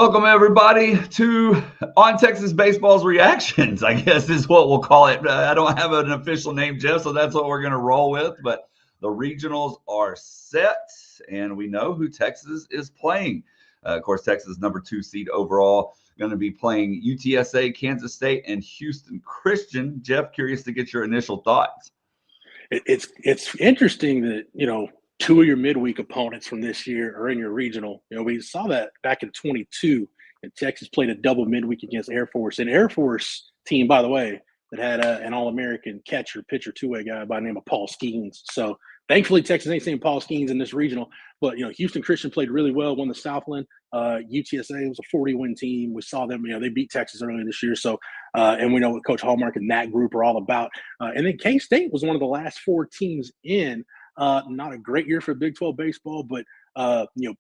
Welcome, everybody, to On Texas Baseball's Reactions, I guess is what we'll call it. I don't have an official name, Jeff, so that's what we're going to roll with. But the regionals are set, and we know who Texas is playing. Of course, Texas #2 seed overall, going to be playing UTSA, Kansas State, and Houston Christian. Jeff, curious to get your initial thoughts. It's interesting that, two of your midweek opponents from this year are in your regional. We saw that back in 22, and Texas played a double midweek against Air Force. An Air Force team, by the way, that had an All-American catcher, pitcher, two-way guy by the name of Paul Skeens. So thankfully, Texas ain't seeing Paul Skeens in this regional. But, Houston Christian played really well, won the Southland. UTSA was a 40-win team. We saw them, they beat Texas earlier this year. So, and we know what Coach Hallmark and that group are all about. And then K-State was one of the last four teams in. Not a great year for Big 12 baseball, but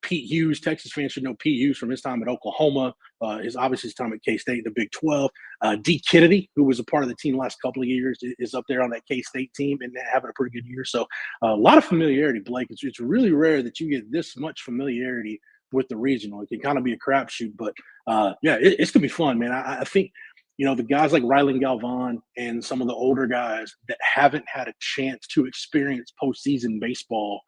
Pete Hughes, Texas fans should know Pete Hughes from his time at Oklahoma, is obviously his time at K-State in the Big 12. D. Kennedy, who was a part of the team the last couple of years, is up there on that K-State team and having a pretty good year. So a lot of familiarity, Blake. It's really rare that you get this much familiarity with the regional. It can kind of be a crapshoot, but it's going to be fun, man. I think the guys like Rylan Galvan and some of the older guys that haven't had a chance to experience postseason baseball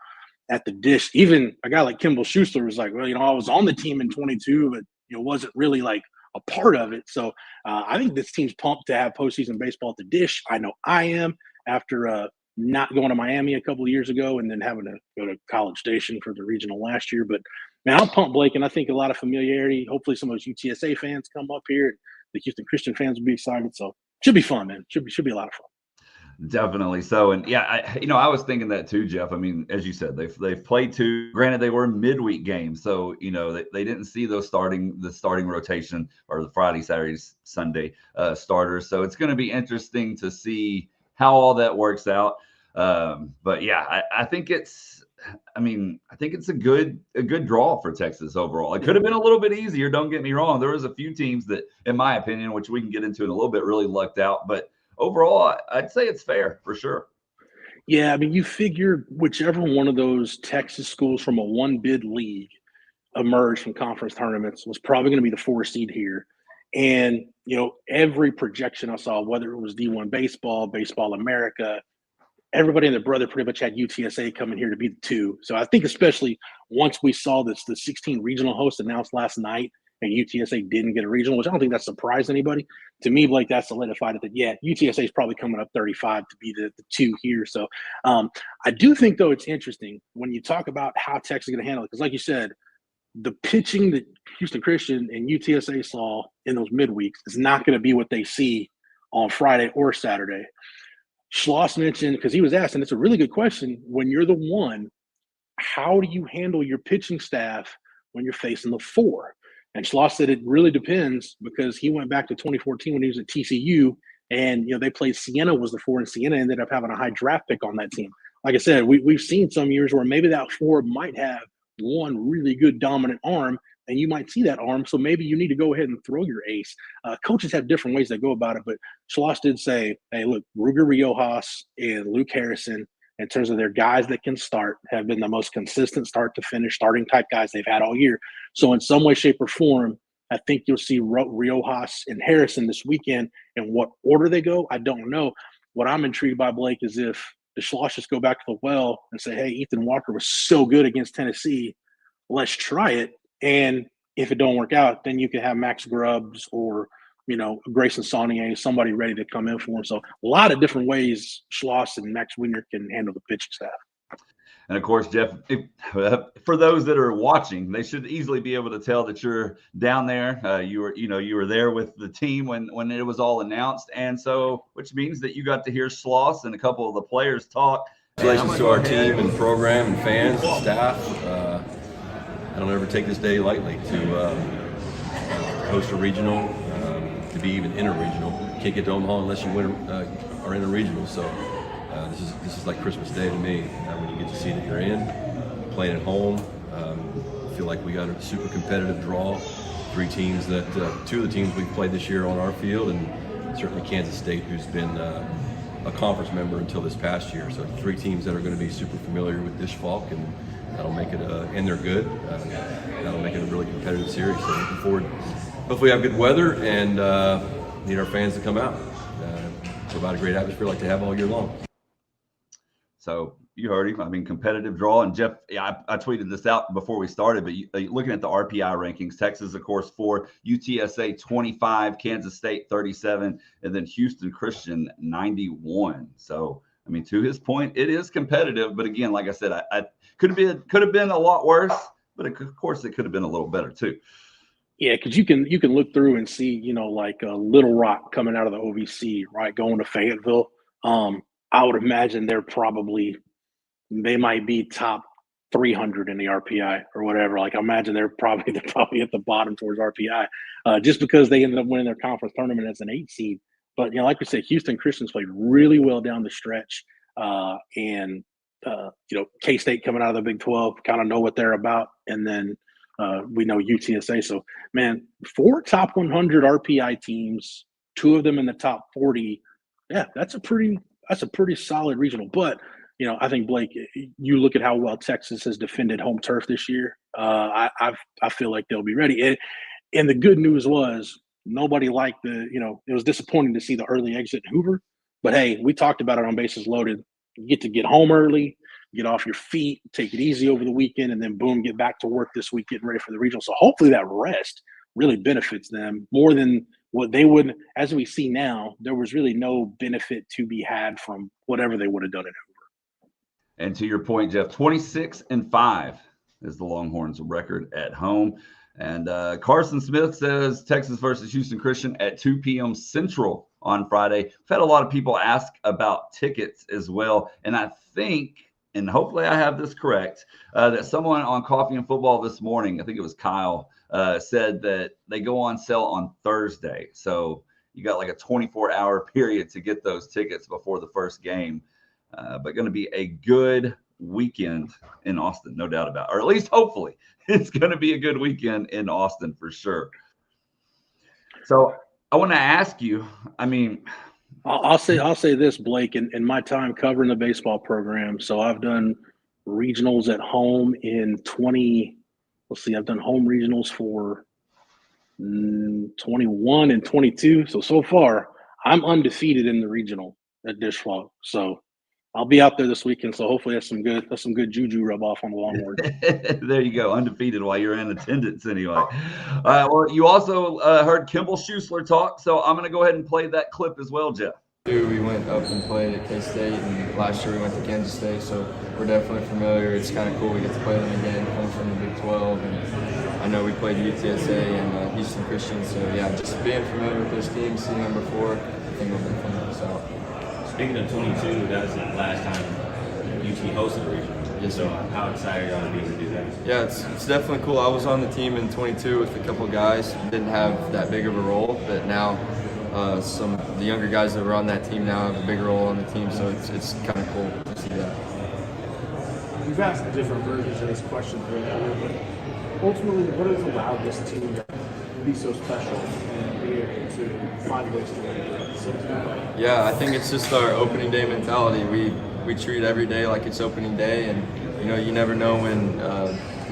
at the dish. Even a guy like Kimball Schuster was like, well, I was on the team in 22, but wasn't really like a part of it. So I think this team's pumped to have postseason baseball at the dish. I know I am, after not going to Miami a couple of years ago and then having to go to College Station for the regional last year. But man, I'm pumped, Blake, and I think a lot of familiarity. Hopefully some of those UTSA fans come up here. The Houston Christian fans will be excited. So should be fun, man. Should be a lot of fun. Definitely so. And I was thinking that too, Jeff. I mean, as you said, they've played two. Granted, they were midweek games, so they didn't see the starting rotation or the Friday, Saturday, Sunday starters. So it's going to be interesting to see how all that works out. But yeah, I think it's a good draw for Texas overall. It could have been a little bit easier. Don't get me wrong. There was a few teams that, in my opinion, which we can get into in a little bit, really lucked out. But overall, I'd say it's fair for sure. Yeah, I mean, you figure whichever one of those Texas schools from a one-bid league emerged from conference tournaments was probably going to be the 4 seed here. And, every projection I saw, whether it was D1 baseball, Baseball America, everybody and their brother pretty much had UTSA coming here to be the 2. So I think especially once we saw the 16 regional hosts announced last night and UTSA didn't get a regional, which I don't think that surprised anybody. To me, Blake, that solidified it that, UTSA is probably coming up 35 to be the 2 here. So I do think, though, it's interesting when you talk about how Texas is going to handle it. Because like you said, the pitching that Houston Christian and UTSA saw in those midweeks is not going to be what they see on Friday or Saturday. Schloss mentioned, because he was asked, and it's a really good question, when you're the 1, how do you handle your pitching staff when you're facing the 4? And Schloss said it really depends, because he went back to 2014 when he was at TCU, and they played Siena was the 4, and Siena ended up having a high draft pick on that team. Like I said, we've seen some years where maybe that 4 might have one really good dominant arm, and you might see that arm, so maybe you need to go ahead and throw your ace. Coaches have different ways they go about it, but Schloss did say, hey, look, Ruger Riojas and Luke Harrison, in terms of their guys that can start, have been the most consistent start to finish starting type guys they've had all year. So in some way, shape, or form, I think you'll see Riojas and Harrison this weekend. In what order they go, I don't know. What I'm intrigued by, Blake, is if the Schloss just go back to the well and say, hey, Ethan Walker was so good against Tennessee, let's try it. And if it don't work out, then you can have Max Grubbs or, Grayson Saunier, somebody ready to come in for him. So a lot of different ways Schloss and Max Winger can handle the pitching staff. And of course, Jeff, for those that are watching, they should easily be able to tell that you're down there. You were there with the team when it was all announced, and so which means that you got to hear Schloss and a couple of the players talk. Congratulations to our team and program and fans and staff. I don't ever take this day lightly to host a regional, to be even in a regional. You can't get to Omaha unless you are in a regional. So this is like Christmas Day to me, when you get to see that you're in, playing at home. I feel like we got a super competitive draw. 3 teams that 2 of the teams we've played this year on our field, and certainly Kansas State, who's been a conference member until this past year. So 3 teams that are going to be super familiar with Dish Falk, and that'll make it, and they're good. That'll make it a really competitive series. So looking forward. Hopefully, have good weather and need our fans to come out. Provide a great atmosphere like they have all year long. So you heard him. I mean, competitive draw. And Jeff, yeah, I tweeted this out before we started, but looking at the RPI rankings, Texas, of course, 4, UTSA 25, Kansas State 37, and then Houston Christian 91. So, I mean, to his point, it is competitive. But again, like I said, I could have been a lot worse, but of course it could have been a little better too. Yeah, because you can look through and see, like Little Rock coming out of the OVC, right, going to Fayetteville. I would imagine they might be top 300 in the RPI or whatever. Like, I imagine they're probably at the bottom towards RPI, just because they ended up winning their conference tournament as an 8 seed. But like we said, Houston Christians played really well down the stretch, and K-State coming out of the Big 12 kind of know what they're about, and then we know UTSA. So, man, 4 top 100 RPI teams, 2 of them in the top 40. Yeah, that's a pretty solid regional. But I think, Blake, you look at how well Texas has defended home turf this year. I feel like they'll be ready. And the good news was nobody liked it was disappointing to see the early exit in Hoover. But hey, we talked about it on Bases Loaded. You get to get home early, get off your feet, take it easy over the weekend, and then boom, get back to work this week, getting ready for the regional. So hopefully that rest really benefits them more than what they would. As we see now, there was really no benefit to be had from whatever they would have done in Hoover. And to your point, Jeff, 26-5 is the Longhorns record at home. And Carson Smith says Texas versus Houston Christian at 2 p.m. Central on Friday. We've had a lot of people ask about tickets as well. And I think, and hopefully I have this correct, that someone on Coffee and Football this morning, I think it was Kyle, said that they go on sale on Thursday. So you got like a 24-hour period to get those tickets before the first game. But going to be a good weekend in Austin, no doubt about it. Or at least hopefully it's going to be a good weekend in Austin for sure. So I want to ask you, I mean, I'll say this, Blake, in my time covering the baseball program. So I've done regionals at home in I've done home regionals for 21 and 22. So far I'm undefeated in the regional at Dish Flow. So I'll be out there this weekend, so hopefully that's some good juju rub off on the Longhorns. There you go, undefeated while you're in attendance anyway. Well, you also heard Kimball Schuessler talk, so I'm going to go ahead and play that clip as well, Jeff. We went up and played at K-State, and last year we went to Kansas State, so we're definitely familiar. It's kind of cool we get to play them again, coming from the Big 12, and I know we played UTSA and Houston Christian, so yeah, just being familiar with those teams, seeing them before, I think it'll be fun to us out. Speaking of 22, that was the last time UT hosted a regional. Yes, so sir. How excited are you to be able to do that? Yeah, it's definitely cool. I was on the team in 22 with a couple guys. Didn't have that big of a role, but now some of the younger guys that were on that team now have a big role on the team, so it's kind of cool to see that. We've asked different versions of this question earlier, but ultimately, what has allowed this team to be so special and be able to find ways to win at the same time? Yeah, I think it's just our opening day mentality. We treat every day like it's opening day, and you never know when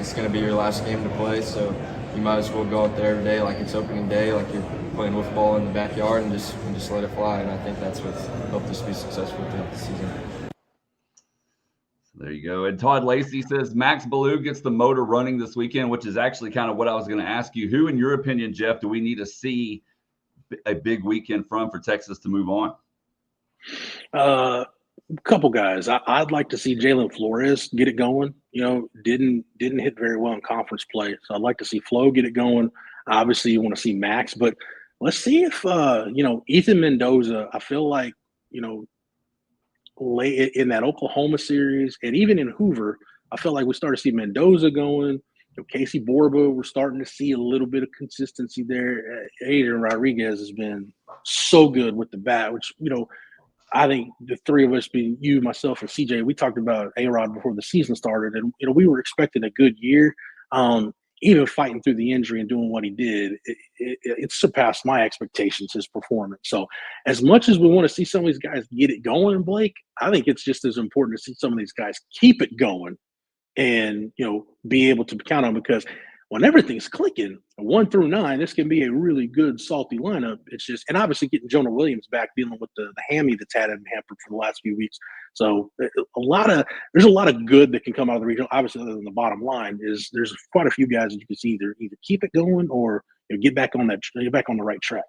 it's going to be your last game to play, so you might as well go out there every day like it's opening day, like you're playing wiffle ball in the backyard, and just let it fly. And I think that's what's helped us be successful throughout the season. There you go. And Todd Lacey says Max Ballou gets the motor running this weekend, which is actually kind of what I was going to ask you. Who, in your opinion, Jeff, do we need to see a big weekend from for Texas to move on? Couple guys. I'd like to see Jalen Flores get it going. Didn't hit very well in conference play, so I'd like to see Flo get it going. Obviously, you want to see Max, but let's see if Ethan Mendoza. I feel like late in that Oklahoma series and even in Hoover, I felt like we started to see Mendoza going. Casey Borba, we're starting to see a little bit of consistency there. Adrian Rodriguez has been so good with the bat, which, I think the three of us, being you, myself, and CJ, we talked about A-Rod before the season started, and, we were expecting a good year. Even fighting through the injury and doing what he did, it surpassed my expectations, his performance. So as much as we want to see some of these guys get it going, Blake, I think it's just as important to see some of these guys keep it going and be able to count on, because when everything's clicking 1 through 9, this can be a really good salty lineup. It's just, and obviously getting Jonah Williams back, dealing with the hammy that's had him hampered for the last few weeks. So there's a lot of good that can come out of the regional. Obviously, other than the bottom line is there's quite a few guys that you can see either keep it going or get back on the right track.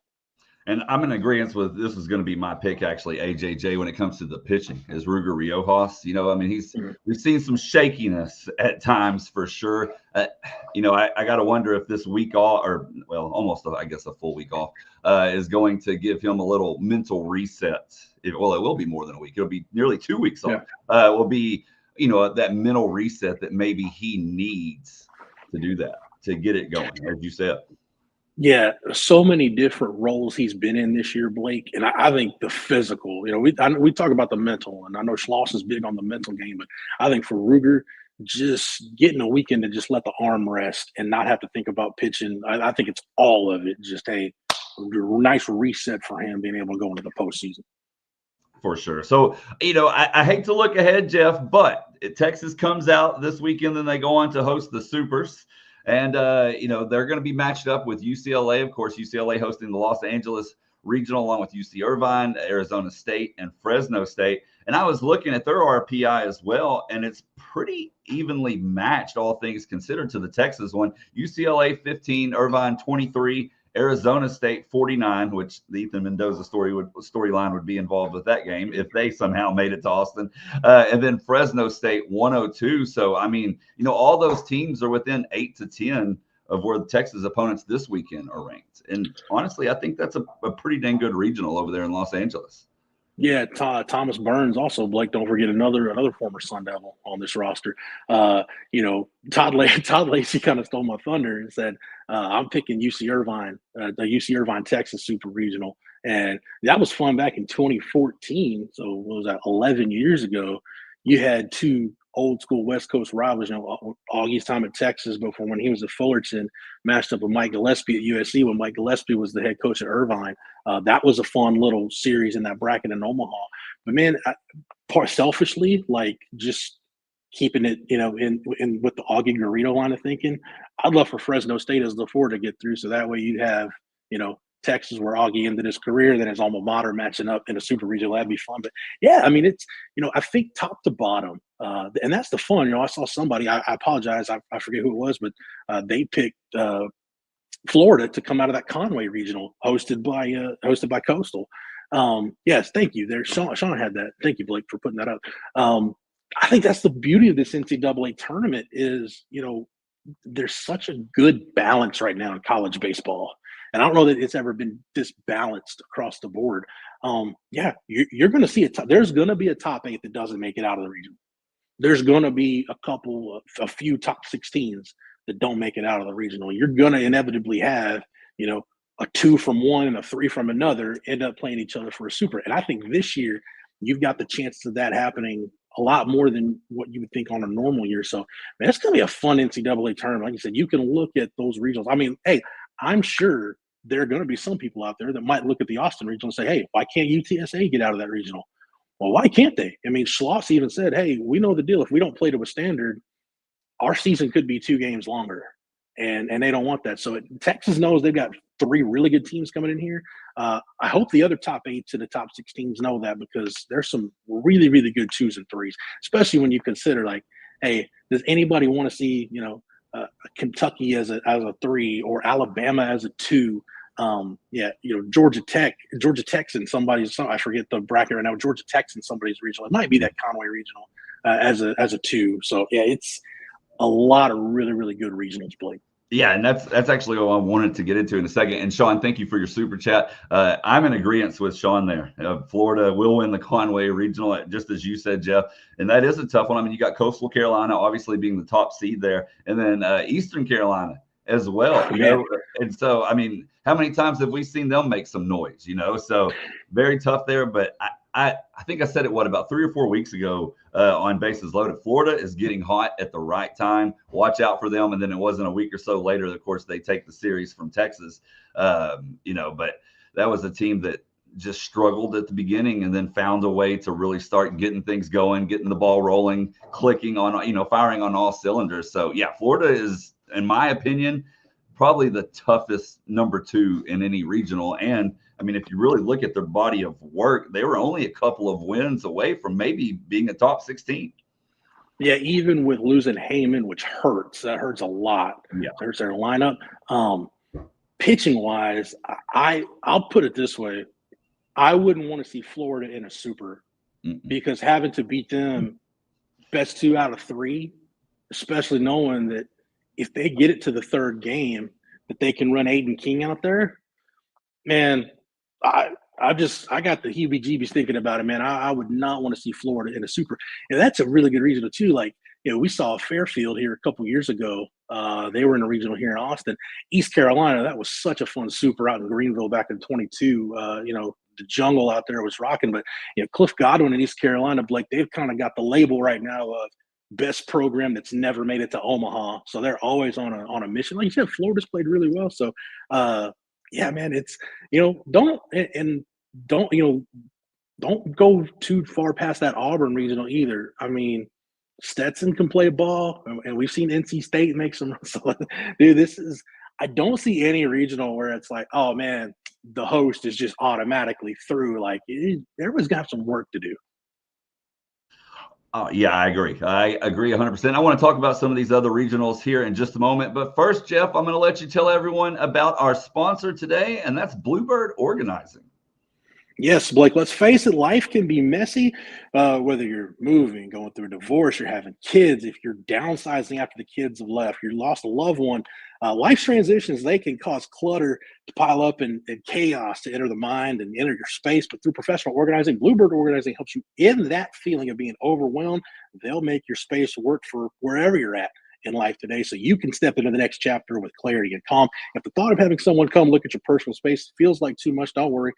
And I'm in agreement with, this is going to be my pick, actually, AJJ, when it comes to the pitching, is Ruger Riojas. I mean, we've seen some shakiness at times for sure. I got to wonder if this week off, or almost, I guess, a full week off, is going to give him a little mental reset. It will be more than a week. It'll be nearly 2 weeks off. Yeah. Will be, that mental reset that maybe he needs to do that, to get it going, as you said. Yeah, so many different roles he's been in this year, Blake. And I think the physical, we talk about the mental, and I know Schloss is big on the mental game, but I think for Ruger, just getting a weekend to just let the arm rest and not have to think about pitching, I think it's all of it. Just a nice reset for him being able to go into the postseason. For sure. So, I hate to look ahead, Jeff, but Texas comes out this weekend, then they go on to host the Supers. And, they're going to be matched up with UCLA. Of course, UCLA hosting the Los Angeles Regional along with UC Irvine, Arizona State, and Fresno State. And I was looking at their RPI as well, and it's pretty evenly matched, all things considered, to the Texas one. UCLA 15, Irvine 23, Arizona State 49, which the Ethan Mendoza storyline would be involved with that game if they somehow made it to Austin. And then Fresno State 102. So, I mean, all those teams are within 8 to 10 of where the Texas opponents this weekend are ranked. And honestly, I think that's a pretty dang good regional over there in Los Angeles. Yeah, Thomas Burns also, Blake, don't forget another former Sun Devil on this roster. Todd Lacey kind of stole my thunder and said, I'm picking UC Irvine, the UC Irvine Texas Super Regional. And that was fun back in 2014. So what was that, 11 years ago? You had two old school West Coast rivals, Augie's time at Texas before when he was at Fullerton, matched up with Mike Gillespie at USC when Mike Gillespie was the head coach at Irvine. That was a fun little series in that bracket in Omaha. But man, selfishly, like just keeping it, in with the Augie Garrido line of thinking, I'd love for Fresno State as the 4 to get through. So that way you'd have, Texas, where Augie ended his career, then his alma mater matching up in a super regional. That'd be fun. But yeah, I mean, it's, I think top to bottom, and that's the fun. I saw somebody, I apologize, I forget who it was, but they picked Florida to come out of that Conway regional hosted by Coastal. Yes, thank you. There, Sean had that. Thank you, Blake, for putting that up. I think that's the beauty of this NCAA tournament is, there's such a good balance right now in college baseball. And I don't know that it's ever been this balanced across the board. You're going to see there's going to be a top 8 that doesn't make it out of the region. There's going to be a few top 16s that don't make it out of the regional. You're going to inevitably have, a 2 from one and a 3 from another end up playing each other for a super. And I think this year you've got the chance of that happening a lot more than what you would think on a normal year. So, man, it's going to be a fun NCAA tournament. Like you said, you can look at those regionals. I mean, hey, I'm sure there are going to be some people out there that might look at the Austin regional and say, hey, why can't UTSA get out of that regional? Well, why can't they? I mean, Schloss even said, hey, we know the deal. If we don't play to a standard, our season could be 2 games longer. And they don't want that. So Texas knows they've got 3 really good teams coming in here. I hope the other top 8 to the top 6 teams know that, because there's some really, really good 2s and 3s, especially when you consider, like, hey, does anybody want to see, Kentucky as a 3 or Alabama as a 2? Georgia Tech's in I forget the bracket right now. Georgia Tech's in somebody's regional. It might be that Conway regional as a 2. So yeah, it's a lot of really, really good regionals, Blake. Yeah, and that's actually what I wanted to get into in a second. And Sean, thank you for your super chat. I'm in agreement with Sean there. Florida will win the Conway Regional, just as you said, Jeff. And that is a tough one. I mean, you got Coastal Carolina obviously being the top seed there, and then Eastern Carolina as well. And so, I mean, how many times have we seen them make some noise? So very tough there. But I think I said it about 3 or 4 weeks ago on Bases Loaded. Florida is getting hot at the right time. Watch out for them. And then it wasn't a week or so later, of course, they take the series from Texas. But that was a team that just struggled at the beginning and then found a way to really start getting things going, getting the ball rolling, clicking on, firing on all cylinders. So yeah, Florida is, in my opinion, probably the toughest number 2 in any regional. And I mean, if you really look at their body of work, they were only a couple of wins away from maybe being a top 16. Yeah, even with losing Heyman, which hurts. That hurts a lot. Yeah. It hurts their lineup. Pitching wise, I'll put it this way. I wouldn't want to see Florida in a super because having to beat them best 2 out of 3, especially knowing that if they get it to the 3rd game, that they can run Aiden King out there, man, I got the heebie-jeebies thinking about it, man. I would not want to see Florida in a super. And that's a really good regional too. Like, we saw Fairfield here a couple years ago. They were in a regional here in Austin. East Carolina, that was such a fun super out in Greenville back in 22. The jungle out there was rocking. But, Cliff Godwin in East Carolina, Blake, they've kind of got the label right now of best program that's never made it to Omaha. So they're always on a mission. Like you said, Florida's played really well. So, yeah, man, it's, don't go too far past that Auburn regional either. I mean, Stetson can play ball, and we've seen NC State make some. So, dude, I don't see any regional where it's like, oh man, the host is just automatically through. Like, everybody's got some work to do. Yeah, I agree. I agree 100%. I want to talk about some of these other regionals here in just a moment. But first, Jeff, I'm going to let you tell everyone about our sponsor today, and that's Bluebird Organizing. Yes, Blake, let's face it, life can be messy, whether you're moving, going through a divorce, you're having kids, if you're downsizing after the kids have left, you lost a loved one. Life's transitions, they can cause clutter to pile up and chaos to enter the mind and enter your space. But through professional organizing, Bluebird Organizing helps you end that feeling of being overwhelmed. They'll make your space work for wherever you're at in life today, so you can step into the next chapter with clarity and calm. If the thought of having someone come look at your personal space feels like too much, don't worry.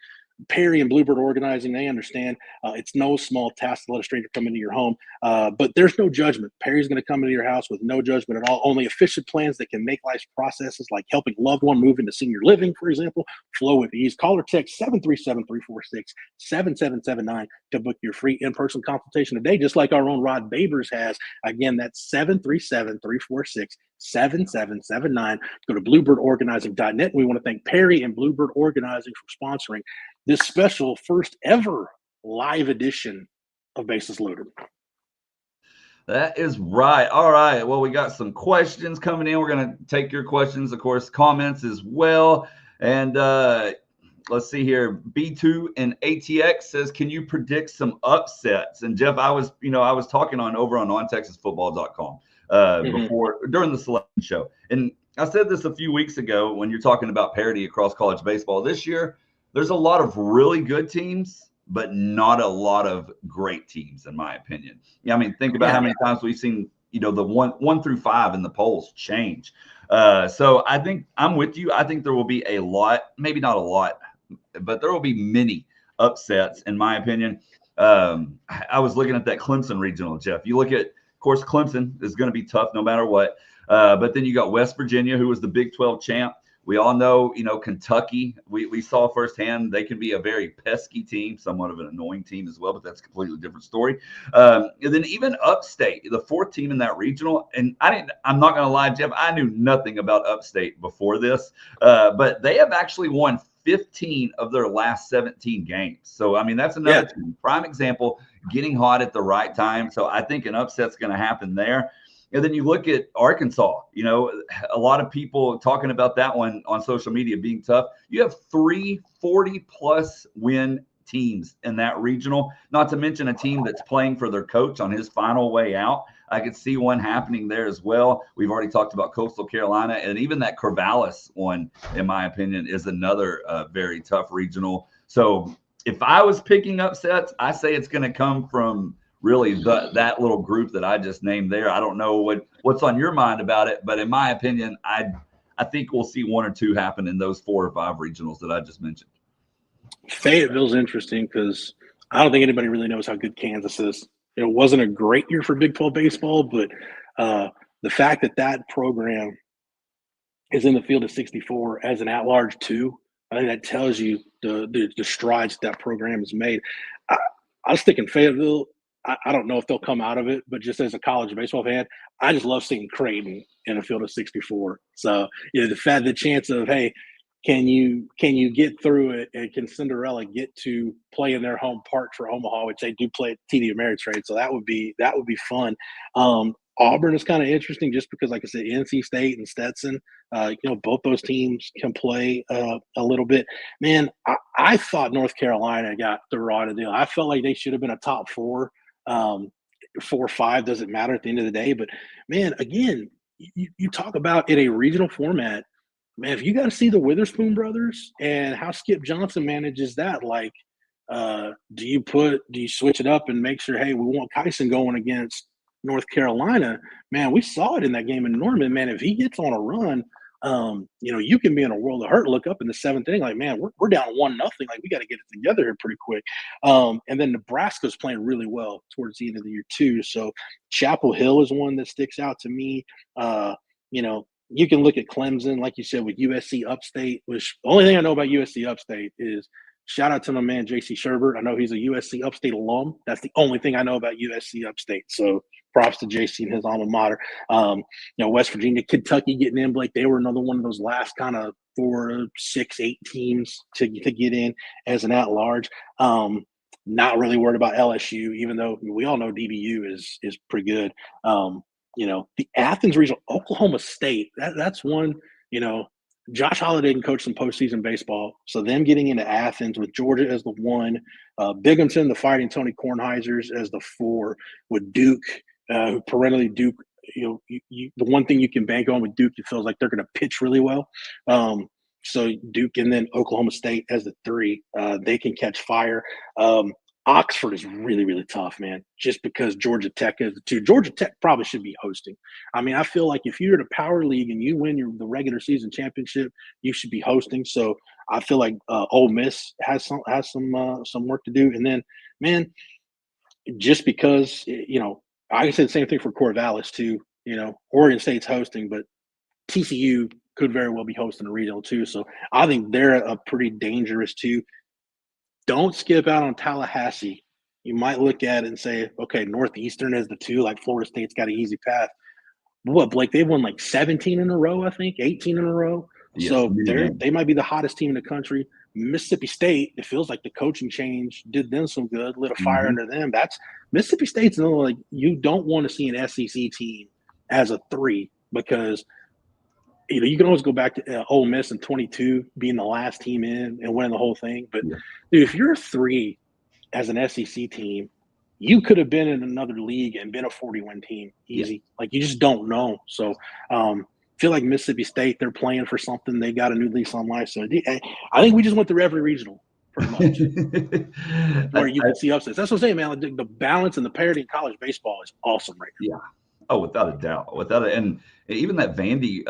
Perry and Bluebird Organizing, they understand. It's no small task to let a stranger come into your home, but there's no judgment. Perry's going to come into your house with no judgment at all. Only efficient plans that can make life's processes like helping a loved one move into senior living, for example, flow with ease. Call or text 737-346-7779 to book your free in-person consultation today, just like our own Rod Babers has. Again, that's 737-346-7779. Go to bluebirdorganizing.net. We want to thank Perry and Bluebird Organizing for sponsoring this special first ever live edition of Bases Loaded. That is right. All right. Well, we got some questions coming in. We're going to take your questions, of course, comments as well. And let's see here. B2 and ATX says, can you predict some upsets? And Jeff, I was talking over on ontexasfootball.com before, during the selection show. And I said this a few weeks ago when you're talking about parity across college baseball this year. There's a lot of really good teams, but not a lot of great teams, in my opinion. Yeah, I mean, think about how many times we've seen, the 1 through 5 in the polls change. So I think I'm with you. I think there will be a lot, maybe not a lot, but there will be many upsets, in my opinion. I was looking at that Clemson regional, Jeff. You look at, of course, Clemson is going to be tough no matter what. But then you got West Virginia, who was the Big 12 champ. We all know, Kentucky, we saw firsthand they can be a very pesky team, somewhat of an annoying team as well, but that's a completely different story. And then even Upstate, the 4th team in that regional, and I'm not going to lie, Jeff, I knew nothing about Upstate before this, but they have actually won 15 of their last 17 games. So, I mean, that's another prime example, getting hot at the right time. So I think an upset's going to happen there. And then you look at Arkansas, a lot of people talking about that one on social media being tough. You have 3 40-plus win teams in that regional, not to mention a team that's playing for their coach on his final way out. I could see one happening there as well. We've already talked about Coastal Carolina, and even that Corvallis one, in my opinion, is another very tough regional. So if I was picking upsets, I say it's going to come from really that little group that I just named there. I don't know what's on your mind about it, but in my opinion, I think we'll see 1 or 2 happen in those 4 or 5 regionals that I just mentioned. Fayetteville's interesting because I don't think anybody really knows how good Kansas is. It wasn't a great year for Big 12 baseball, but the fact that program is in the field of 64 as an at-large too, I think that tells you the strides that program has made. I was thinking Fayetteville. I don't know if they'll come out of it, but just as a college baseball fan, I just love seeing Creighton in a field of 64. So the chance of, hey, can you get through it, and can Cinderella get to play in their home park for Omaha, which they do play at TD Ameritrade, so that would be fun. Auburn is kind of interesting just because, like I said, NC State and Stetson, both those teams can play a little bit. Man, I thought North Carolina got the raw deal. I felt like they should have been a top 4. 4 or 5 doesn't matter at the end of the day. But man, again, you talk about in a regional format, man, if you got to see the Witherspoon brothers and how Skip Johnson manages that, like, do you switch it up and make sure, hey, we want Kyson going against North Carolina? Man, we saw it in that game in Norman. Man, if he gets on a run, you can be in a world of hurt. Look up in the 7th inning, like, man, we're down 1-0. Like, we got to get it together here pretty quick. And then Nebraska's playing really well towards the end of the year too. So Chapel Hill is one that sticks out to me. You can look at Clemson, like you said, with USC Upstate, which the only thing I know about USC Upstate is shout out to my man, J.C. Sherbert. I know he's a USC Upstate alum. That's the only thing I know about USC Upstate. So props to J.C. and his alma mater. West Virginia, Kentucky getting in, Blake. They were another one of those last kind of 4, 6, 8 teams to get in as an at-large. Not really worried about LSU, even though we all know DBU is pretty good. The Athens regional, Oklahoma State, that's one, Josh Holliday can coach some postseason baseball. So them getting into Athens with Georgia as the 1, Binghamton, the Fighting Tony Kornheisers as the 4, with Duke, perennially Duke, the one thing you can bank on with Duke, it feels like they're going to pitch really well. So Duke, and then Oklahoma State as the 3, they can catch fire. Oxford is really, really tough, man, just because Georgia Tech is the 2. Georgia Tech probably should be hosting. I mean, I feel like if you're in a power league and you win the regular season championship, you should be hosting. So I feel like Ole Miss has some work to do. And then, man, just because, I said the same thing for Corvallis too. Oregon State's hosting, but TCU could very well be hosting a regional too. So I think they're a pretty dangerous too. Don't skip out on Tallahassee. You might look at it and say, okay, Northeastern is the 2, like Florida State's got an easy path. What, Blake, they've won like 17 in a row, I think, 18 in a row. Yes, so they might be the hottest team in the country. Mississippi State, it feels like the coaching change did them some good, lit a fire under them. That's Mississippi State's another, like, you don't want to see an SEC team as a 3 because you can always go back to Ole Miss in 22 being the last team in and winning the whole thing. But dude, if you're a 3 as an SEC team, you could have been in another league and been a 40-win team easy. Yeah. Like, you just don't know. So feel like Mississippi State, they're playing for something. They got a new lease on life. So I think we just went through every regional pretty much where you can see upsets. That's what I'm saying, man. The balance and the parity in college baseball is awesome right now. Yeah. Oh, without a doubt. And even that Vandy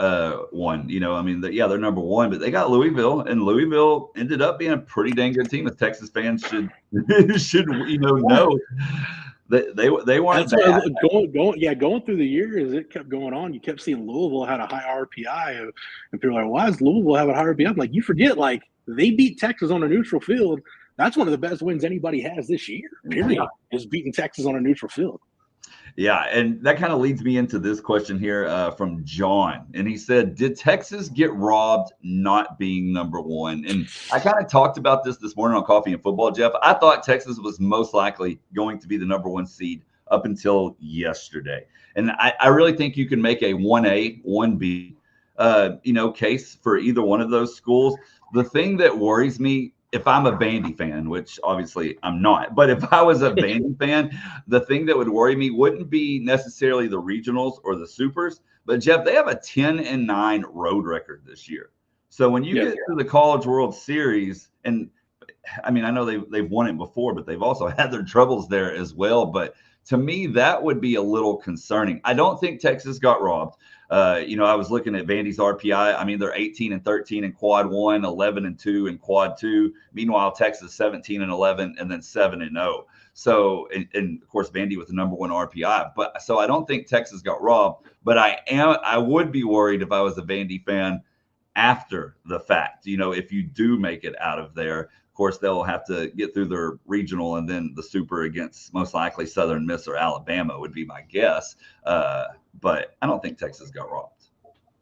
one, they're number 1, but they got Louisville, and Louisville ended up being a pretty dang good team. As Texas fans should know that they weren't bad. Going through the years, it kept going on. You kept seeing Louisville had a high RPI, and people are like, why is Louisville having a high RPI? I'm like, you forget, like, they beat Texas on a neutral field. That's one of the best wins anybody has this year, period, is beating Texas on a neutral field. Yeah, and that kind of leads me into this question here from John. And he said, did Texas get robbed not being number 1? And I kind of talked about this morning on Coffee and Football, Jeff. I thought Texas was most likely going to be the number 1 seed up until yesterday. And I really think you can make a 1A, 1B, case for either one of those schools. The thing that worries me, if I'm a Vandy fan, which obviously I'm not, but if I was a Vandy fan, the thing that would worry me wouldn't be necessarily the regionals or the supers, but Jeff, they have a 10-9 road record this year. So when you get to the College World Series, and I mean, I know they've won it before, but they've also had their troubles there as well. But to me, that would be a little concerning. I don't think Texas got robbed. I was looking at Vandy's RPI. I mean, they're 18-13 in quad 1, 11-2 in quad 2. Meanwhile, Texas 17-11 and then 7-0. So, and of course, Vandy with the number 1 RPI. But so I don't think Texas got robbed. But I would be worried if I was a Vandy fan. after the fact. If you do make it out of there, of course, they'll have to get through their regional and then the super against most likely Southern Miss or Alabama would be my guess. But I don't think Texas got robbed.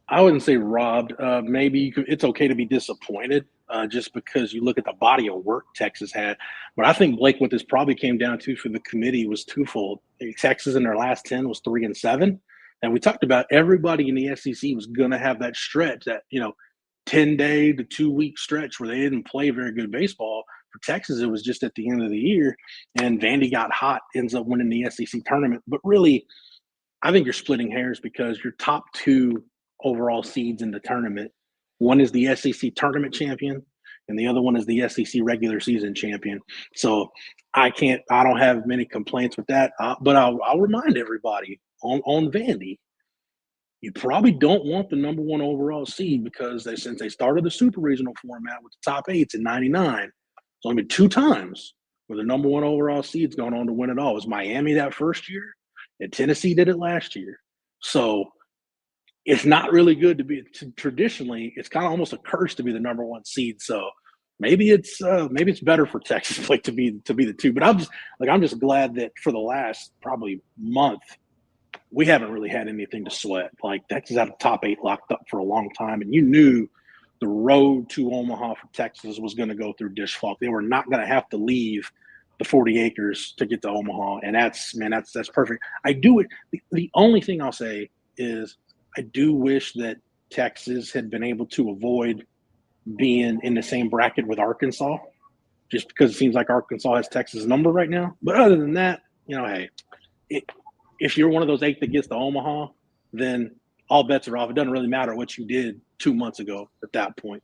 I wouldn't say robbed. Maybe it's okay to be disappointed just because you look at the body of work Texas had. But I think, Blake, what this probably came down to for the committee was twofold. Texas in their last 10 was 3-7. And we talked about everybody in the SEC was going to have that stretch, that 10-day to 2-week stretch where they didn't play very good baseball. For Texas, it was just at the end of the year, and Vandy got hot, ends up winning the SEC tournament. But really, I think you're splitting hairs because your top 2 overall seeds in the tournament, one is the SEC tournament champion, and the other one is the SEC regular season champion. So I don't have many complaints with that. But I'll remind everybody on Vandy, you probably don't want the number 1 overall seed because since they started the super regional format with the top 8s in '99, it's only been 2 times where the number 1 overall seed's gone on to win it all. It was Miami that first year, and Tennessee did it last year. So it's not really good to be traditionally. It's kind of almost a curse to be the number 1 seed. So maybe it's better for Texas to be the 2. But I'm just glad that for the last probably month, we haven't really had anything to sweat. Like, Texas had a top 8 locked up for a long time, and you knew the road to Omaha for Texas was going to go through Dish Falk. They were not going to have to leave the 40 acres to get to Omaha, and that's perfect. The only thing I'll say is I do wish that Texas had been able to avoid being in the same bracket with Arkansas, just because it seems like Arkansas has Texas' number right now. But other than that, hey, if you're one of those 8 that gets to Omaha, then all bets are off. It doesn't really matter what you did 2 months ago at that point.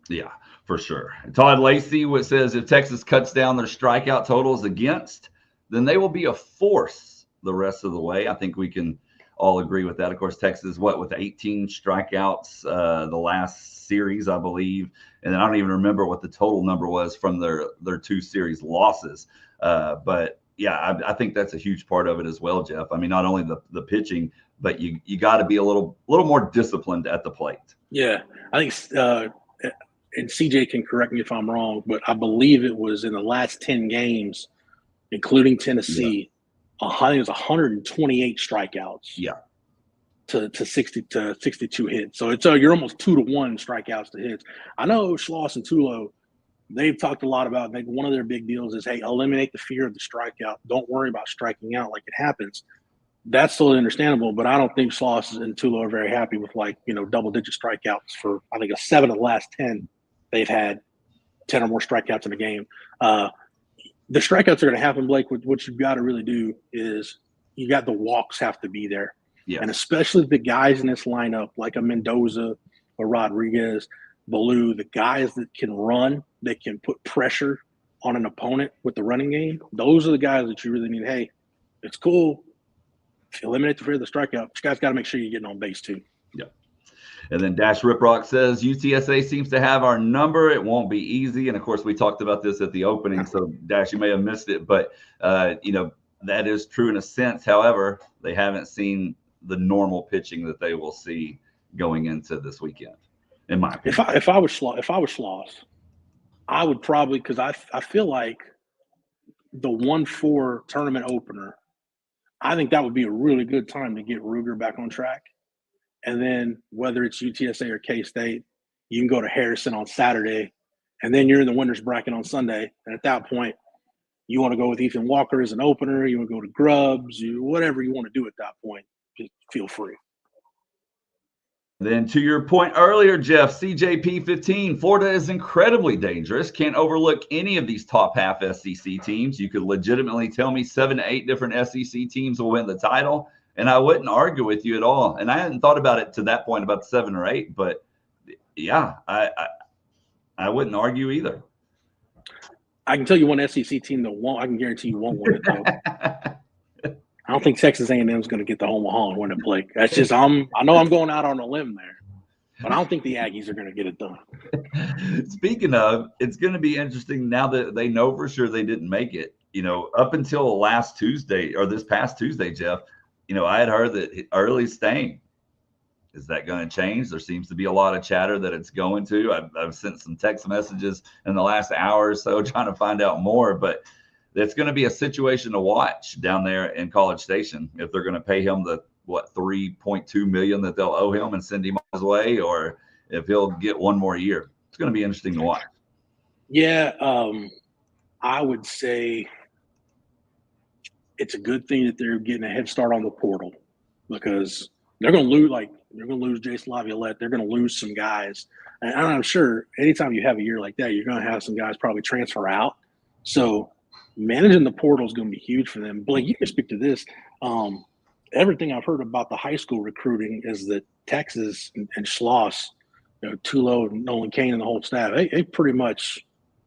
Yeah, for sure. Todd Lacey says if Texas cuts down their strikeout totals against, then they will be a force the rest of the way. I think we can all agree with that. Of course, Texas, with 18 strikeouts the last series, I believe. And then I don't even remember what the total number was from their 2 series losses. But yeah, I think that's a huge part of it as well, Jeff. I mean, not only the pitching, but you got to be a little more disciplined at the plate. Yeah, I think and CJ can correct me if I'm wrong, but I believe it was in the last 10 games, including Tennessee, I think it was 128 strikeouts. Yeah. To 62 hits. So it's you're almost 2-to-1 strikeouts to hits. I know Schloss and Tulo, they've talked a lot about, one of their big deals is, hey, eliminate the fear of the strikeout. Don't worry about striking out like it happens. That's totally understandable, but I don't think Schloss and Tulo are very happy with double-digit strikeouts for, I think, 7 of the last 10. They've had 10 or more strikeouts in a game. The strikeouts are going to happen, Blake. What you've got to really do is you got the walks have to be there. Yeah. And especially the guys in this lineup, like a Mendoza or Rodriguez, Ballou, the guys that can run, that can put pressure on an opponent with the running game, those are the guys that you really need. Hey, it's cool. Eliminate the fear of the strikeout. But you guys got to make sure you're getting on base too. Yeah. And then Dash Riprock says, UTSA seems to have our number. It won't be easy. And, of course, we talked about this at the opening. So, Dash, you may have missed it. But, that is true in a sense. However, they haven't seen the normal pitching that they will see going into this weekend, in my opinion. If I was Schloss, I would probably, because I feel like the 1-4 tournament opener, I think that would be a really good time to get Ruger back on track. And then whether it's UTSA or K-State, you can go to Harrison on Saturday, and then you're in the winner's bracket on Sunday. And at that point, you want to go with Ethan Walker as an opener, you want to go to Grubbs, whatever you want to do at that point, just feel free. Then to your point earlier, Jeff, CJP15, Florida is incredibly dangerous. Can't overlook any of these top half SEC teams. You could legitimately tell me 7 to 8 different SEC teams will win the title, and I wouldn't argue with you at all. And I hadn't thought about it to that point about 7 or 8, but yeah, I wouldn't argue either. I can tell you one SEC team that won't. I can guarantee you won't win it, though. I don't think Texas A&M is going to get to Omaha and win it, Blake. That's just I know I'm going out on a limb there, but I don't think the Aggies are going to get it done. Speaking of, it's going to be interesting now that they know for sure they didn't make it. Up until last Tuesday or this past Tuesday, Jeff, I had heard that Early's staying. Is that going to change? There seems to be a lot of chatter that it's going to. I've sent some text messages in the last hour or so trying to find out more, but it's going to be a situation to watch down there in College Station if they're going to pay him the $3.2 million that they'll owe him and send him on his way, or if he'll get one more year. It's going to be interesting to watch. Yeah, I would say it's a good thing that they're getting a head start on the portal, because they're going to lose Jason Laviolette. They're going to lose some guys. And I'm sure anytime you have a year like that, you're going to have some guys probably transfer out. So managing the portal is going to be huge for them. Blake, you can speak to this. Everything I've heard about the high school recruiting is that Texas and Schloss, Tulo, Nolan Kane, and the whole staff, they pretty much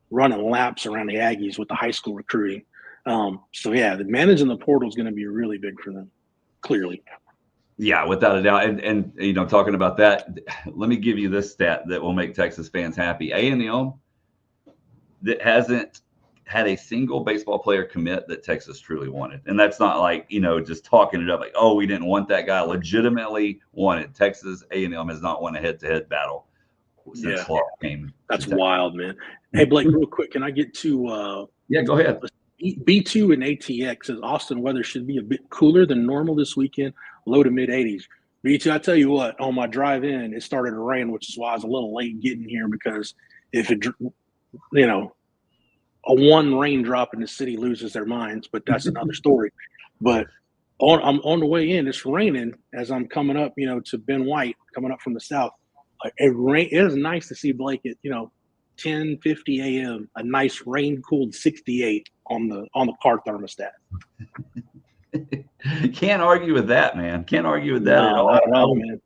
running laps around the Aggies with the high school recruiting. So yeah, managing the portal is going to be really big for them, clearly. Yeah, without a doubt. And talking about that, let me give you this stat that will make Texas fans happy. A&M that hasn't had a single baseball player commit that Texas truly wanted. And that's not like, just talking it up like, oh, we didn't want that guy. Legitimately wanted. Texas A&M has not won a head-to-head battle since Slough came. That's wild, man. Hey, Blake, real quick, can I get to yeah, go ahead. B2 and ATX says Austin weather should be a bit cooler than normal this weekend, low to mid 80s. B2, I tell you what, on my drive in, it started to rain, which is why I was a little late getting here, because if it, a one raindrop in the city loses their minds, but that's another story. But I'm on the way in, it's raining as I'm coming up, to Ben White, coming up from the south. It is nice to see Blake at, 10:50 a.m., a nice rain-cooled 68 on the car thermostat. Can't argue with that, man. Can't argue with that at all. Man.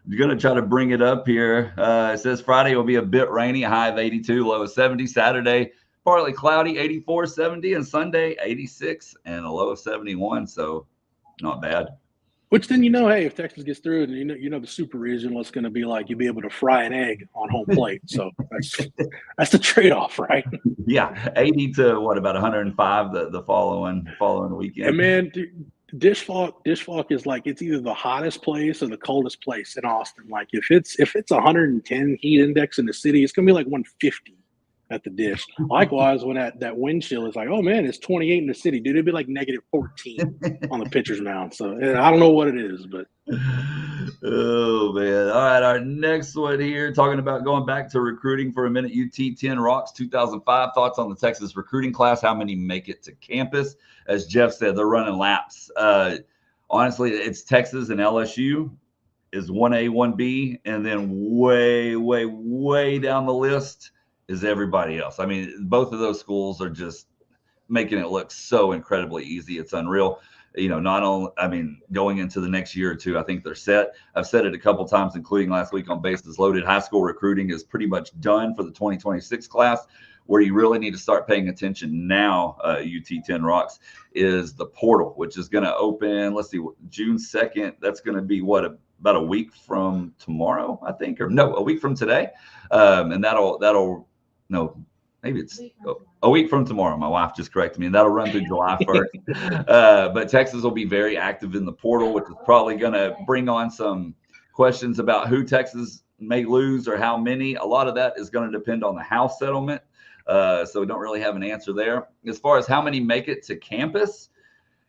I'm going to try to bring it up here. It says Friday will be a bit rainy, a high of 82, low of 70. Saturday, partly cloudy, 84, 70. And Sunday, 86 and a low of 71. So not bad. Which then, hey, if Texas gets through it, and the super regional, it's going to be like you'll be able to fry an egg on home plate. So that's the trade-off, right? Yeah, 80 to about 105 the following weekend. And man, Dishwalk is like, it's either the hottest place or the coldest place in Austin. Like if it's 110 heat index in the city, it's going to be like 150 at the Dish. Likewise, when that wind chill is like, oh man, it's 28 in the city, dude, it'd be like negative 14 on the pitcher's mound. So I don't know what it is, but oh man. All right, our next one here, talking about going back to recruiting for a minute. UT10 Rocks 2005, thoughts on the Texas recruiting class, how many make it to campus? As Jeff said, they're running laps. Honestly, it's Texas and LSU is 1A, 1B, and then way, way, way down the list is everybody else. I mean, both of those schools are just making it look so incredibly easy. It's unreal. Not only, going into the next year or two, I think they're set. I've said it a couple times, including last week on Bases Loaded. High school recruiting is pretty much done for the 2026 class. Where you really need to start paying attention now, UT10 Rocks, is the portal, which is going to open, let's see, June 2nd. That's going to be about a week from tomorrow, I think, or no, a week from today. And that'll no, maybe it's a week from tomorrow. My wife just corrected me, and that'll run through July 1st. But Texas will be very active in the portal, which is probably going to bring on some questions about who Texas may lose or how many. A lot of that is going to depend on the House settlement. So we don't really have an answer there. As far as how many make it to campus,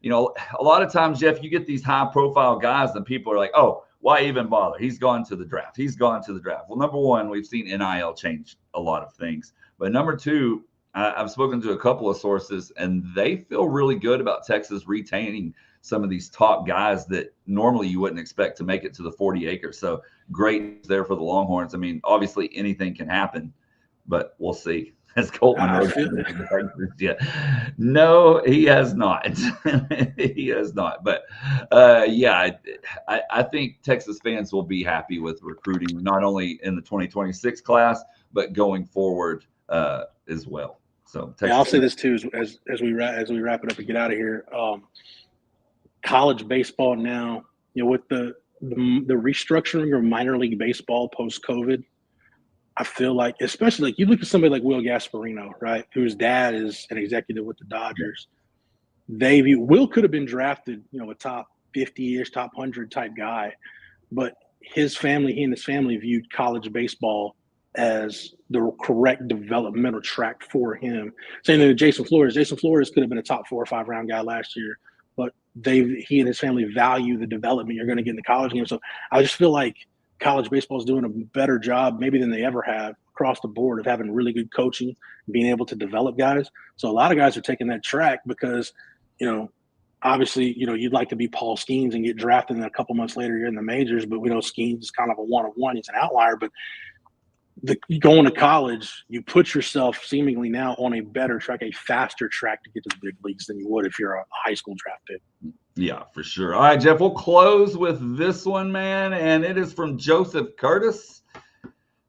a lot of times, Jeff, you get these high-profile guys, and people are like, oh, why even bother? He's gone to the draft. Well, number one, we've seen NIL change a lot of things. But number two, I've spoken to a couple of sources, and they feel really good about Texas retaining some of these top guys that normally you wouldn't expect to make it to the 40 acres. So great there for the Longhorns. Obviously anything can happen, but we'll see. Has Colton No, he has not. He has not. But I think Texas fans will be happy with recruiting, not only in the 2026 class, but going forward as well. So I'll say this too, as we wrap it up and get out of here. College baseball now, with the restructuring of minor league baseball post-COVID, I feel like, especially like you look at somebody like Will Gasparino, right, whose dad is an executive with the Dodgers. Will could have been drafted, a top 50-ish, top 100 type guy, but he and his family viewed college baseball as the correct developmental track for him. Same thing with Jason Flores. Jason Flores could have been a top 4 or 5 round guy last year, but he and his family value the development you're going to get in the college game. So I just feel like college baseball is doing a better job maybe than they ever have across the board of having really good coaching, being able to develop guys. So a lot of guys are taking that track because, obviously, you'd like to be Paul Skeens and get drafted, and a couple months later you're in the majors, but we know Skeens is kind of a one-of-one. He's an outlier, but going to college, you put yourself seemingly now on a better track, a faster track to get to the big leagues than you would if you're a high school draft pick. Yeah, for sure. All right, Jeff, we'll close with this one, man, and it is from Joseph Curtis.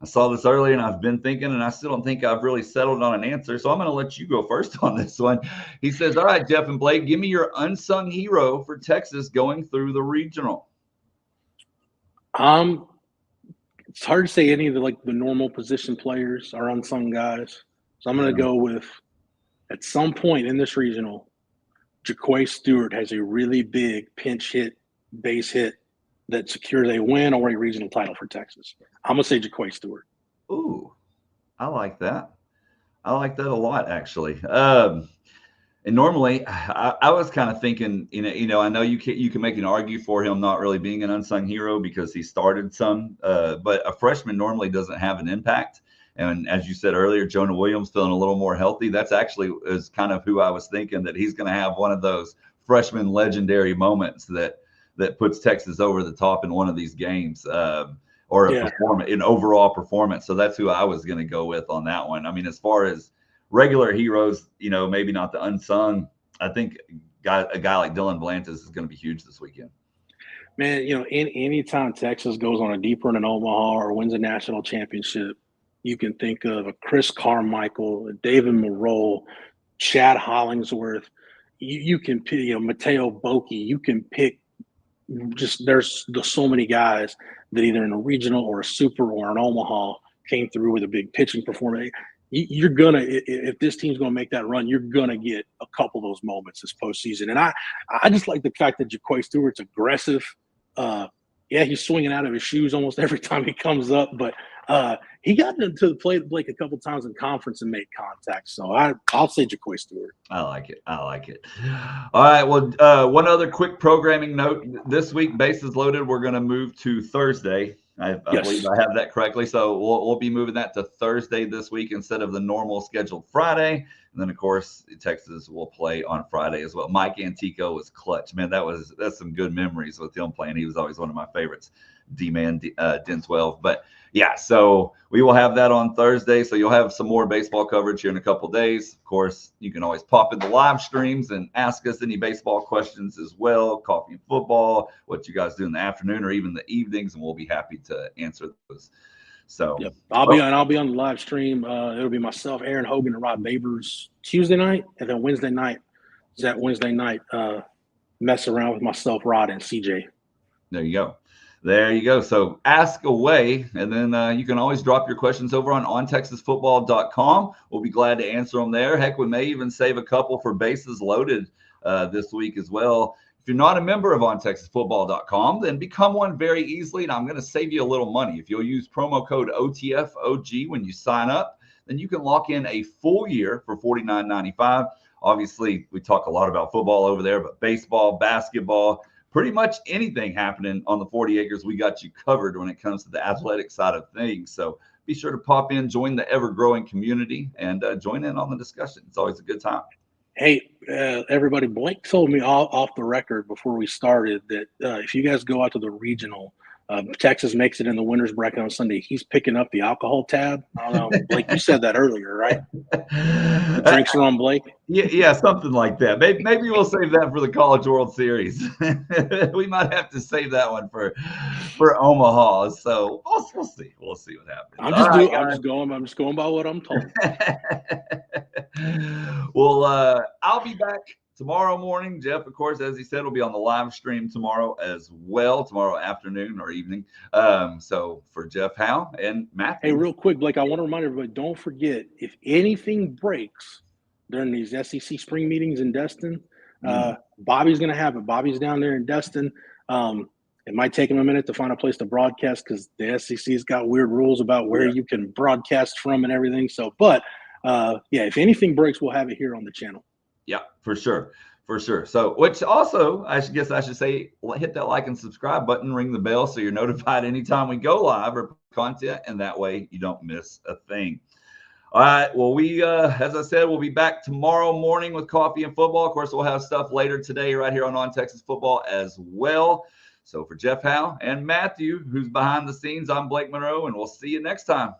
I saw this earlier, and I've been thinking, and I still don't think I've really settled on an answer, so I'm going to let you go first on this one. He says, all right, Jeff and Blake, give me your unsung hero for Texas going through the regional. It's hard to say any of the normal position players are unsung guys. So I'm going to go with, at some point in this regional, Jaquay Stewart has a really big pinch hit, base hit that secures a win or a regional title for Texas. I'm going to say Jaquay Stewart. Ooh, I like that. I like that a lot, actually. And normally, I was kind of thinking, I know you can make an argue for him not really being an unsung hero because he started some, but a freshman normally doesn't have an impact. And as you said earlier, Jonah Williams feeling a little more healthy. That's actually is kind of who I was thinking, that he's going to have one of those freshman legendary moments that puts Texas over the top in one of these games, or an overall performance. So that's who I was going to go with on that one. I mean, as far as regular heroes, maybe not the unsung, I think a guy like Dylan Valantis is going to be huge this weekend. Man, anytime Texas goes on a deep run in Omaha or wins a national championship, you can think of a Chris Carmichael, a David Moreau, Chad Hollingsworth. You can pick, Mateo Boki. You can pick. There's so many guys that either in a regional or a super or an Omaha came through with a big pitching performance. You're gonna, if this team's gonna make that run, you're gonna get a couple of those moments this postseason. And I just like the fact that Jaquay Stewart's aggressive. He's swinging out of his shoes almost every time he comes up, but he got into the plate, Blake, a couple times in conference and made contact. So I'll say Jaquay Stewart. I like it. All right. Well, one other quick programming note. This week, Bases Loaded, we're going to move to Thursday. I believe I have that correctly. So we'll be moving that to Thursday this week instead of the normal scheduled Friday. And then, of course, Texas will play on Friday as well. Mike Antico was clutch. Man, that's some good memories with him playing. He was always one of my favorites, D-Man, Den 12. But, yeah, so we will have that on Thursday. So you'll have some more baseball coverage here in a couple of days. Of course, you can always pop in the live streams and ask us any baseball questions as well, coffee and football, what you guys do in the afternoon or even the evenings, and we'll be happy to answer those. So yep. I'll be on the live stream. It'll be myself, Aaron Hogan, and Rod Babers Tuesday night, and then Wednesday night mess around with myself, Rod, and CJ. There you go. So ask away, and then you can always drop your questions over on ontexasfootball.com. We'll be glad to answer them there. Heck, we may even save a couple for Bases Loaded this week as well. If you're not a member of ontexasfootball.com, then become one very easily, and I'm going to save you a little money. If you'll use promo code OTFOG when you sign up, then you can lock in a full year for $49.95. Obviously, we talk a lot about football over there, but baseball, basketball, pretty much anything happening on the 40 acres, we got you covered when it comes to the athletic side of things. So be sure to pop in, join the ever-growing community, and join in on the discussion. It's always a good time. Hey, everybody, Blake told me off the record before we started that if you guys go out to the regional, Texas makes it in the winners bracket on Sunday, he's picking up the alcohol tab. I don't know, Blake, you said that earlier, right? The drinks are on Blake? Yeah, something like that. Maybe we'll save that for the College World Series. We might have to save that one for Omaha. So we'll see. We'll see what happens. I'm just going by what I'm told. Well, I'll be back tomorrow morning. Jeff, of course, as he said, will be on the live stream tomorrow as well, tomorrow afternoon or evening. So for Jeff Howe and Matthew. Hey, real quick, Blake, I want to remind everybody, don't forget, if anything breaks during these SEC spring meetings in Destin, Bobby's going to have it. Bobby's down there in Destin. It might take them a minute to find a place to broadcast because the SEC's got weird rules about where you can broadcast from and everything. So, but if anything breaks, we'll have it here on the channel. Yeah, for sure. For sure. So, which also, I should say, hit that like and subscribe button, ring the bell so you're notified anytime we go live or content, and that way you don't miss a thing. All right. Well, we, as I said, we'll be back tomorrow morning with Coffee and Football. Of course, we'll have stuff later today right here on Texas Football as well. So for Jeff Howe and Matthew, who's behind the scenes, I'm Blake Monroe, and we'll see you next time.